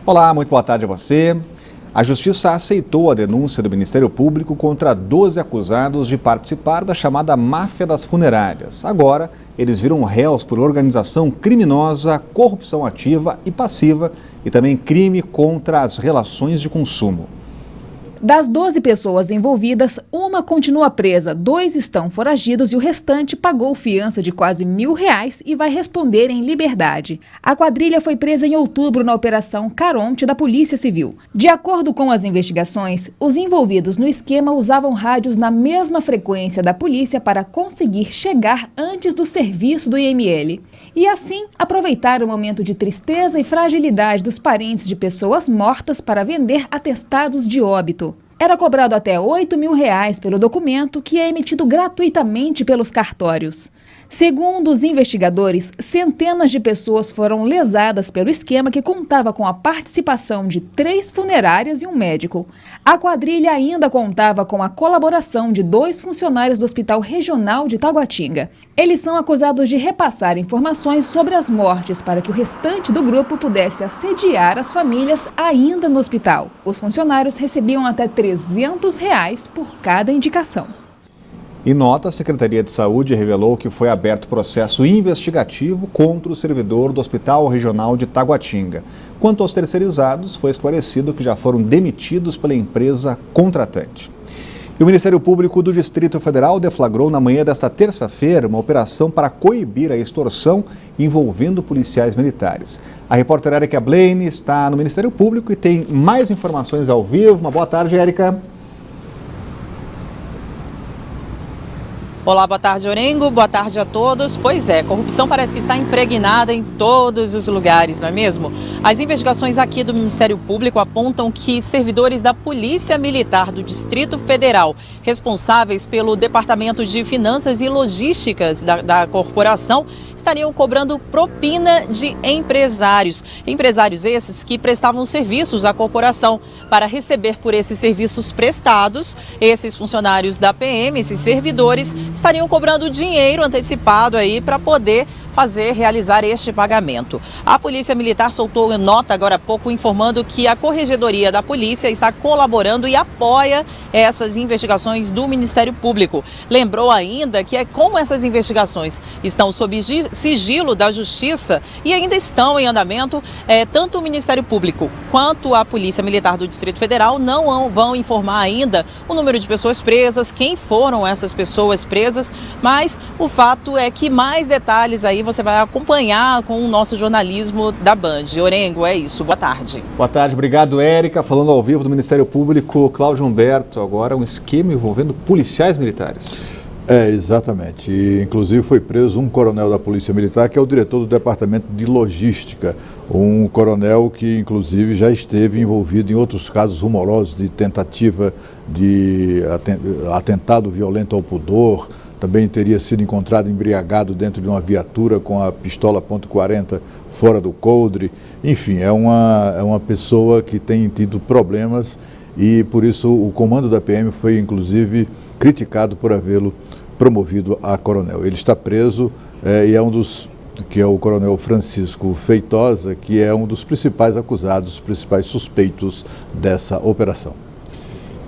Olá, muito boa tarde a você. A Justiça aceitou a denúncia do Ministério Público contra 12 acusados de participar da chamada máfia das funerárias. Agora, eles viram réus por organização criminosa, corrupção ativa e passiva e também crime contra as relações de consumo. Das 12 pessoas envolvidas, uma continua presa, 2 estão foragidos e o restante pagou fiança de quase R$1.000 e vai responder em liberdade. A quadrilha foi presa em outubro na Operação Caronte da Polícia Civil. De acordo com as investigações, os envolvidos no esquema usavam rádios na mesma frequência da polícia para conseguir chegar antes do serviço do IML. E assim, aproveitar o momento de tristeza e fragilidade dos parentes de pessoas mortas para vender atestados de óbito. Era cobrado até R$8.000 pelo documento, que é emitido gratuitamente pelos cartórios. Segundo os investigadores, centenas de pessoas foram lesadas pelo esquema, que contava com a participação de 3 funerárias e um médico. A quadrilha ainda contava com a colaboração de 2 funcionários do Hospital Regional de Taguatinga. Eles são acusados de repassar informações sobre as mortes para que o restante do grupo pudesse assediar as famílias ainda no hospital. Os funcionários recebiam até R$300 por cada indicação. Em nota, a Secretaria de Saúde revelou que foi aberto processo investigativo contra o servidor do Hospital Regional de Taguatinga. Quanto aos terceirizados, foi esclarecido que já foram demitidos pela empresa contratante. E o Ministério Público do Distrito Federal deflagrou na manhã desta terça-feira uma operação para coibir a extorsão envolvendo policiais militares. A repórter Érica Blaine está no Ministério Público e tem mais informações ao vivo. Uma boa tarde, Érica. Olá, boa tarde, Orengo. Boa tarde a todos. Pois é, corrupção parece que está impregnada em todos os lugares, não é mesmo? As investigações aqui do Ministério Público apontam que servidores da Polícia Militar do Distrito Federal, responsáveis pelo Departamento de Finanças e Logísticas da corporação, estariam cobrando propina de empresários. Empresários esses que prestavam serviços à corporação. Para receber por esses serviços prestados, esses funcionários da PM, esses servidores, estariam cobrando dinheiro antecipado aí para poder realizar este pagamento. A Polícia Militar soltou nota agora há pouco informando que a Corregedoria da Polícia está colaborando e apoia essas investigações do Ministério Público. Lembrou ainda que como essas investigações estão sob sigilo da Justiça e ainda estão em andamento, tanto o Ministério Público quanto a Polícia Militar do Distrito Federal não vão informar ainda o número de pessoas presas, quem foram essas pessoas presas, mas o fato é que mais detalhes aí você vai acompanhar com o nosso jornalismo da Band. Orengo, é isso. Boa tarde. Boa tarde, obrigado, Érica. Falando ao vivo do Ministério Público, Cláudio Humberto, agora um esquema envolvendo policiais militares. Exatamente. E, inclusive, foi preso um coronel da Polícia Militar, que é o diretor do Departamento de Logística. Um coronel que, inclusive, já esteve envolvido em outros casos rumorosos de tentativa de atentado violento ao pudor. Também teria sido encontrado embriagado dentro de uma viatura com a pistola .40 fora do coldre. Enfim, é uma pessoa que tem tido problemas e, por isso, o comando da PM foi, inclusive, criticado por havê-lo promovido a coronel. Ele está preso e que é o coronel Francisco Feitosa, que é um dos principais acusados, principais suspeitos dessa operação.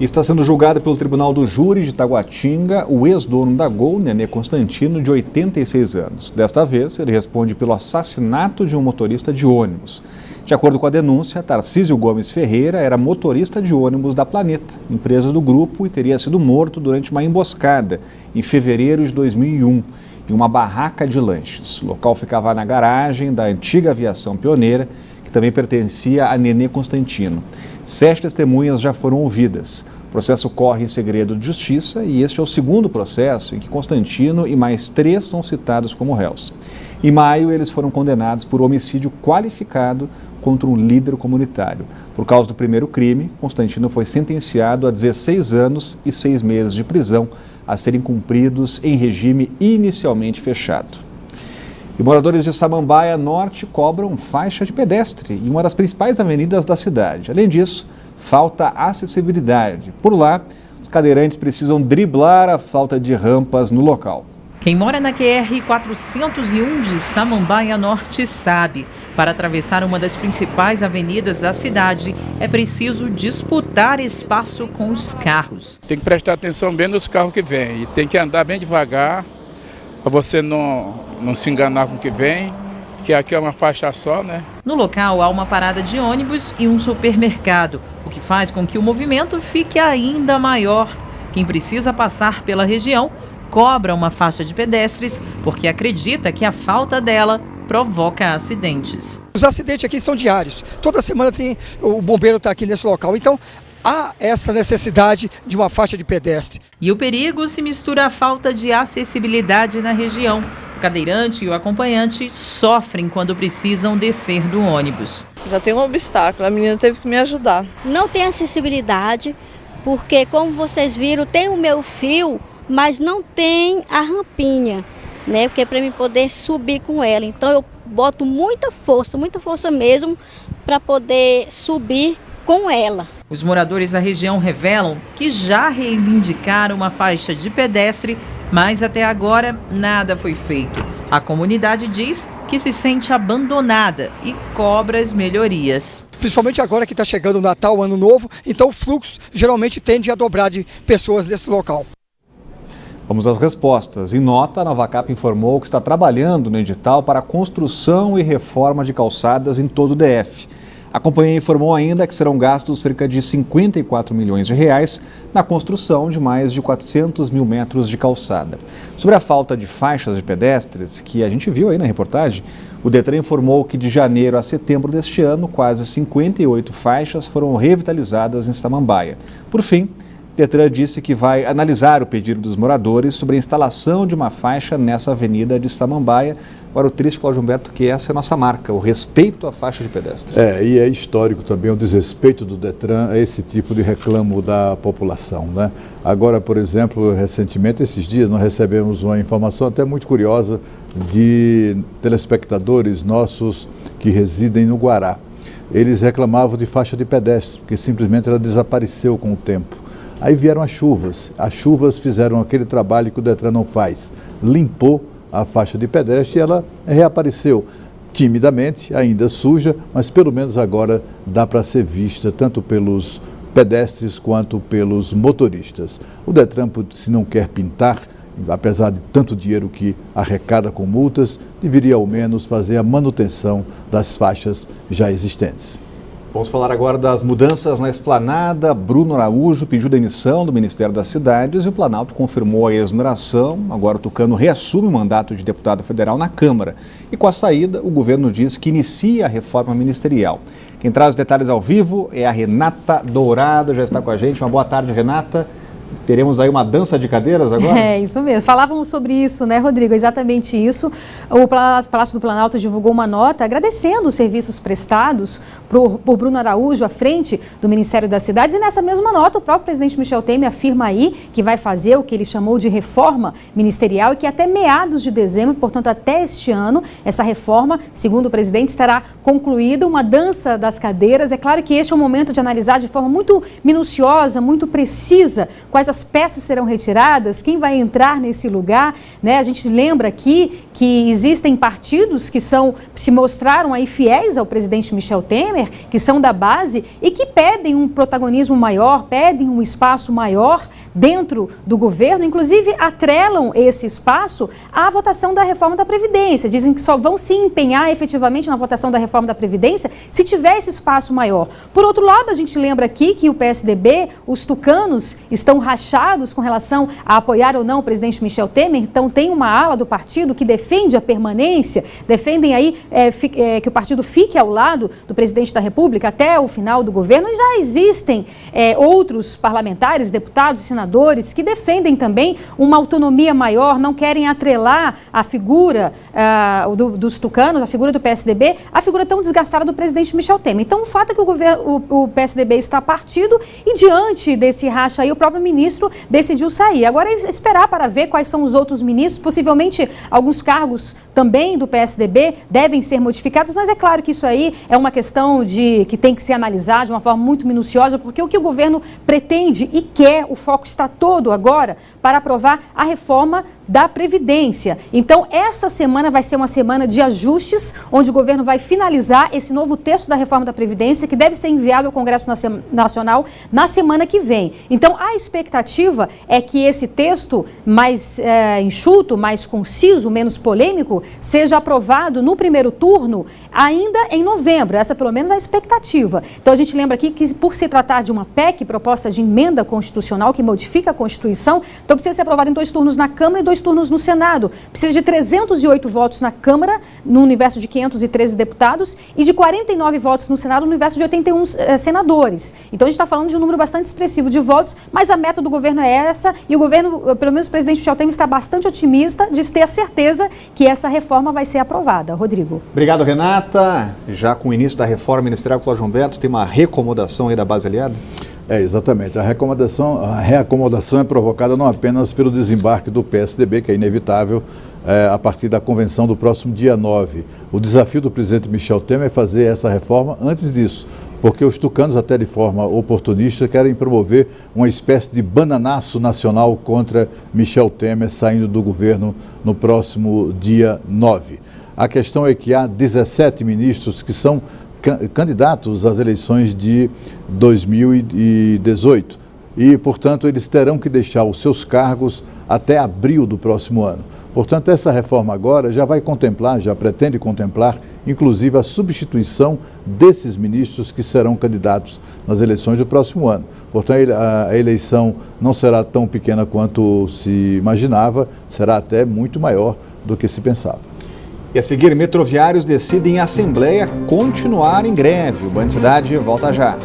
Está sendo julgado pelo Tribunal do Júri de Taguatinga o ex-dono da Gol, Nenê Constantino, de 86 anos. Desta vez, ele responde pelo assassinato de um motorista de ônibus. De acordo com a denúncia, Tarcísio Gomes Ferreira era motorista de ônibus da Planeta, empresa do grupo, e teria sido morto durante uma emboscada em fevereiro de 2001, em uma barraca de lanches. O local ficava na garagem da antiga Aviação Pioneira, que também pertencia a Nenê Constantino. 7 testemunhas já foram ouvidas. O processo corre em segredo de justiça e este é o segundo processo em que Constantino e mais 3 são citados como réus. Em maio, eles foram condenados por homicídio qualificado contra um líder comunitário. Por causa do primeiro crime, Constantino foi sentenciado a 16 anos e 6 meses de prisão, a serem cumpridos em regime inicialmente fechado. E moradores de Samambaia Norte cobram faixa de pedestre em uma das principais avenidas da cidade. Além disso, falta acessibilidade. Por lá, os cadeirantes precisam driblar a falta de rampas no local. Quem mora na QR-401 de Samambaia Norte sabe, para atravessar uma das principais avenidas da cidade, é preciso disputar espaço com os carros. Tem que prestar atenção bem nos carros que vêm e tem que andar bem devagar para você não se enganar com o que vem, que aqui é uma faixa só, né? No local há uma parada de ônibus e um supermercado, o que faz com que o movimento fique ainda maior. Quem precisa passar pela região cobra uma faixa de pedestres porque acredita que a falta dela provoca acidentes. Os acidentes aqui são diários. Toda semana o bombeiro está aqui nesse local. Então, há essa necessidade de uma faixa de pedestre. E o perigo se mistura à falta de acessibilidade na região. O cadeirante e o acompanhante sofrem quando precisam descer do ônibus. Já tem um obstáculo, a menina teve que me ajudar. Não tem acessibilidade, porque como vocês viram, tem o meu fio, mas não tem a rampinha, né? Porque é para mim poder subir com ela. Então eu boto muita força mesmo, para poder subir com ela. Os moradores da região revelam que já reivindicaram uma faixa de pedestre, mas até agora nada foi feito. A comunidade diz que se sente abandonada e cobra as melhorias. Principalmente agora que está chegando o Natal, o Ano Novo, então o fluxo geralmente tende a dobrar de pessoas nesse local. Vamos às respostas. Em nota, a Novacap informou que está trabalhando no edital para a construção e reforma de calçadas em todo o DF. A companhia informou ainda que serão gastos cerca de 54 milhões de reais na construção de mais de 400 mil metros de calçada. Sobre a falta de faixas de pedestres, que a gente viu aí na reportagem, o Detran informou que de janeiro a setembro deste ano, quase 58 faixas foram revitalizadas em Samambaia. Por fim, Detran disse que vai analisar o pedido dos moradores sobre a instalação de uma faixa nessa avenida de Samambaia. Agora, o triste, Cláudio Humberto, que essa é a nossa marca, o respeito à faixa de pedestre. E é histórico também o desrespeito do Detran a esse tipo de reclamo da população, né? Agora, por exemplo, recentemente, esses dias, nós recebemos uma informação até muito curiosa de telespectadores nossos que residem no Guará. Eles reclamavam de faixa de pedestre, porque simplesmente ela desapareceu com o tempo. Aí vieram as chuvas fizeram aquele trabalho que o Detran não faz, limpou a faixa de pedestre e ela reapareceu, timidamente, ainda suja, mas pelo menos agora dá para ser vista tanto pelos pedestres quanto pelos motoristas. O Detran, se não quer pintar, apesar de tanto dinheiro que arrecada com multas, deveria ao menos fazer a manutenção das faixas já existentes. Vamos falar agora das mudanças na esplanada. Bruno Araújo pediu demissão do Ministério das Cidades e o Planalto confirmou a exoneração. Agora o Tucano reassume o mandato de deputado federal na Câmara. E com a saída, o governo diz que inicia a reforma ministerial. Quem traz os detalhes ao vivo é a Renata Dourado, já está com a gente. Uma boa tarde, Renata. Teremos aí uma dança de cadeiras agora? É, isso mesmo. Falávamos sobre isso, né, Rodrigo? Exatamente isso. O Palácio do Planalto divulgou uma nota agradecendo os serviços prestados por Bruno Araújo à frente do Ministério das Cidades. E nessa mesma nota, o próprio presidente Michel Temer afirma aí que vai fazer o que ele chamou de reforma ministerial e que até meados de dezembro, portanto até este ano, essa reforma, segundo o presidente, estará concluída. Uma dança das cadeiras. É claro que este é o momento de analisar de forma muito minuciosa, muito precisa, quais as peças serão retiradas, quem vai entrar nesse lugar, né? A gente lembra aqui que existem partidos que se mostraram aí fiéis ao presidente Michel Temer, que são da base e que pedem um protagonismo maior, pedem um espaço maior dentro do governo, inclusive atrelam esse espaço à votação da reforma da Previdência. Dizem que só vão se empenhar efetivamente na votação da reforma da Previdência se tiver esse espaço maior. Por outro lado, a gente lembra aqui que o PSDB, os tucanos, estão rachados com relação a apoiar ou não o presidente Michel Temer. Então tem uma ala do partido que defende a permanência, defendem aí que o partido fique ao lado do presidente da República até o final do governo. E já existem outros parlamentares, deputados e senadores que defendem também uma autonomia maior, não querem atrelar a figura dos tucanos, a figura do PSDB, a figura tão desgastada do presidente Michel Temer. Então o fato é que o PSDB está partido e diante desse racha aí o próprio ministro decidiu sair. Agora é esperar para ver quais são os outros ministros, possivelmente alguns cargos também do PSDB devem ser modificados, mas é claro que isso aí é uma questão que tem que ser analisada de uma forma muito minuciosa, porque o que o governo pretende e quer, o foco está todo agora para aprovar a reforma da Previdência. Então, essa semana vai ser uma semana de ajustes, onde o governo vai finalizar esse novo texto da reforma da Previdência, que deve ser enviado ao Congresso Nacional na semana que vem. Então, a expectativa é que esse texto mais enxuto, mais conciso, menos polêmico, seja aprovado no primeiro turno ainda em novembro. Essa, pelo menos, é a expectativa. Então, a gente lembra aqui que, por se tratar de uma PEC, proposta de emenda constitucional, que modifica a Constituição, então precisa ser aprovado em 2 turnos na Câmara e 2 turnos no Senado. Precisa de 308 votos na Câmara, no universo de 513 deputados, e de 49 votos no Senado, no universo de 81 senadores. Então, a gente está falando de um número bastante expressivo de votos, mas a meta do governo é essa, e o governo, pelo menos o presidente Michel Temer, está bastante otimista de ter a certeza que essa reforma vai ser aprovada. Rodrigo. Obrigado, Renata. Já com o início da reforma ministerial, Cláudio Humberto, tem uma reacomodação aí da base aliada? Exatamente. A reacomodação é provocada não apenas pelo desembarque do PSDB, que é inevitável, a partir da convenção do próximo dia 9. O desafio do presidente Michel Temer é fazer essa reforma antes disso, porque os tucanos, até de forma oportunista, querem promover uma espécie de bananaço nacional contra Michel Temer saindo do governo no próximo dia 9. A questão é que há 17 ministros que são candidatos às eleições de 2018 e, portanto, eles terão que deixar os seus cargos até abril do próximo ano. Portanto, essa reforma agora já vai contemplar, já pretende contemplar, inclusive, a substituição desses ministros que serão candidatos nas eleições do próximo ano. Portanto, a eleição não será tão pequena quanto se imaginava, será até muito maior do que se pensava. E a seguir, metroviários decidem em assembleia continuar em greve. O Band Cidade volta já.